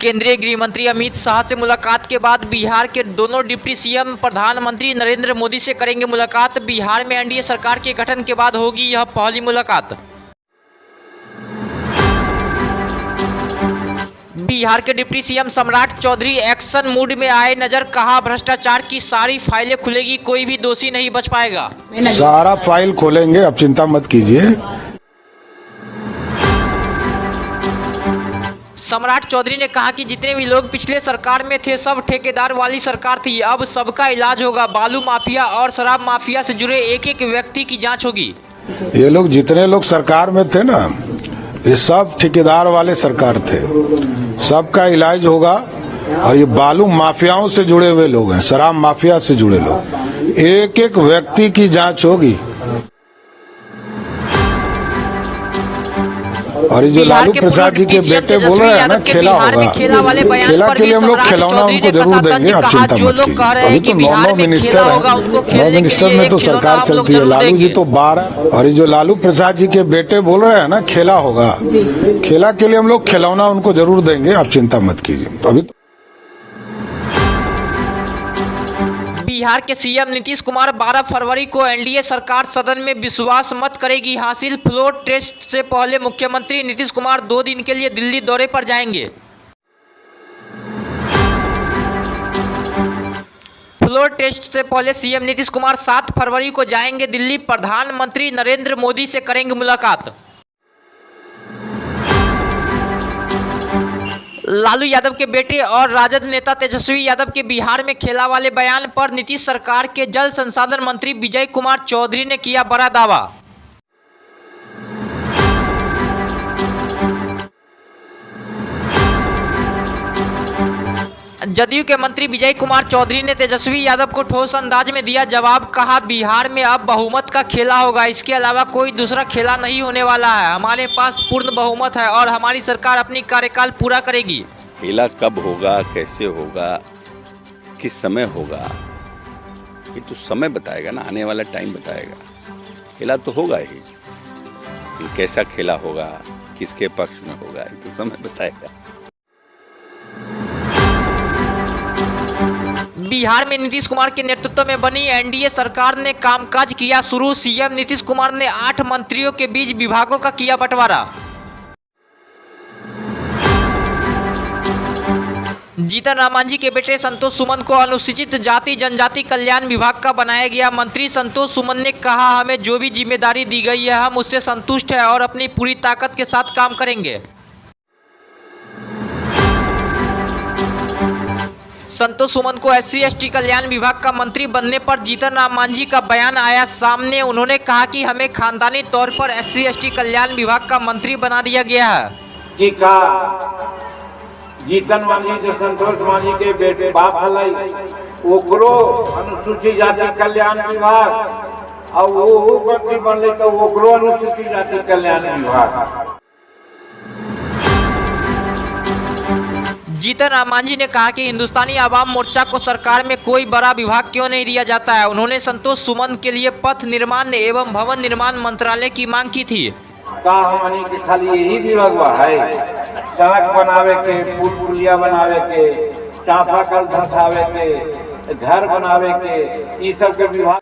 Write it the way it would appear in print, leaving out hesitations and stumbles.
केंद्रीय गृह मंत्री अमित शाह से मुलाकात के बाद बिहार के दोनों डिप्टी सीएम प्रधानमंत्री नरेंद्र मोदी से करेंगे मुलाकात। बिहार में एनडीए सरकार के गठन के बाद होगी यह पहली मुलाकात। बिहार के डिप्टी सीएम सम्राट चौधरी एक्शन मूड में आए नजर। कहा, भ्रष्टाचार की सारी फाइलें खुलेगी, कोई भी दोषी नहीं बच पाएगा। सारा फाइल खोलेंगे, आप चिंता मत कीजिए। सम्राट चौधरी ने कहा कि जितने भी लोग पिछले सरकार में थे सब ठेकेदार वाली सरकार थी, अब सबका इलाज होगा। बालू माफिया और शराब माफिया से जुड़े एक एक व्यक्ति की जांच होगी। ये लोग जितने लोग सरकार में थे ना, ये सब ठेकेदार वाले सरकार थे, सबका इलाज होगा। और ये बालू माफियाओं से जुड़े हुए लोग हैं, शराब माफिया से जुड़े लोग, एक एक व्यक्ति की जांच होगी। और ये जो लालू प्रसाद जी के बेटे बोल रहे हैं ना, खेला होगा, खेला के लिए हम लोग खिलौना उनको जरूर देंगे, आप चिंता मत कीजिए। अभी तो 9 मिनिस्टर हैं, 9 मिनिस्टर में तो सरकार चलती है, लालू जी तो 12। और ये जो लालू प्रसाद जी के बेटे बोल रहे हैं ना, खेला होगा, खेला के लिए हम लोग खिलौना उनको जरूर देंगे, आप चिंता मत कीजिए। अभी बिहार के सीएम नीतीश कुमार 12 फरवरी को एनडीए सरकार सदन में विश्वास मत करेगी हासिल। फ्लोर टेस्ट से पहले मुख्यमंत्री नीतीश कुमार 2 दिन के लिए दिल्ली दौरे पर जाएंगे। फ्लोर टेस्ट से पहले सीएम नीतीश कुमार 7 फरवरी को जाएंगे दिल्ली। प्रधानमंत्री नरेंद्र मोदी से करेंगे मुलाकात। लालू यादव के बेटे और राजद नेता तेजस्वी यादव के बिहार में खेला वाले बयान पर नीतीश सरकार के जल संसाधन मंत्री विजय कुमार चौधरी ने किया बड़ा दावा। जदयू के मंत्री विजय कुमार चौधरी ने तेजस्वी यादव को ठोस अंदाज में दिया जवाब। कहा, बिहार में अब बहुमत का खेला होगा, इसके अलावा कोई दूसरा खेला नहीं होने वाला है। हमारे पास पूर्ण बहुमत है और हमारी सरकार अपनी कार्यकाल पूरा करेगी। खेला कब होगा, कैसे होगा, किस समय होगा, ये तो समय बताएगा ना, आने वाला टाइम बताएगा। खेला तो होगा ही, कैसा खेला होगा, किसके पक्ष में होगा, ये तो समय बताएगा। बिहार में नीतीश कुमार के नेतृत्व में बनी एनडीए सरकार ने कामकाज किया शुरू। सीएम नीतीश कुमार ने 8 मंत्रियों के बीच विभागों का किया बंटवारा। जीतन राम मांझी के बेटे संतोष सुमन को अनुसूचित जाति जनजाति कल्याण विभाग का बनाया गया मंत्री। संतोष सुमन ने कहा, हमें जो भी जिम्मेदारी दी गई है हम उससे संतुष्ट हैं और अपनी पूरी ताकत के साथ काम करेंगे। संतोष सुमन को SC/ST कल्याण विभाग का मंत्री बनने पर जीतन राम मांझी का बयान आया सामने। उन्होंने कहा कि हमें खानदानी तौर पर SC/ST कल्याण विभाग का मंत्री बना दिया गया है। कि का जीतन मांझी जो संतोष मांझी के बेटे बाप हलाई ओकरो अनुसूचित जाति कल्याण विभाग और वो मंत्री बनले तो ओकरो अनुसूचित जाति कल्याण विभाग। जीतन राम मांझी ने कहा कि हिंदुस्तानी आवाम मोर्चा को सरकार में कोई बड़ा विभाग क्यों नहीं दिया जाता है। उन्होंने संतोष सुमन के लिए पथ निर्माण एवं भवन निर्माण मंत्रालय की मांग की थी। का हमनी के खाली यही विभाग है, सड़क बनावे के, पुल पुलिया बनावे के, चापाकल धसावे के, घर बनावे के, ई सब के विभाग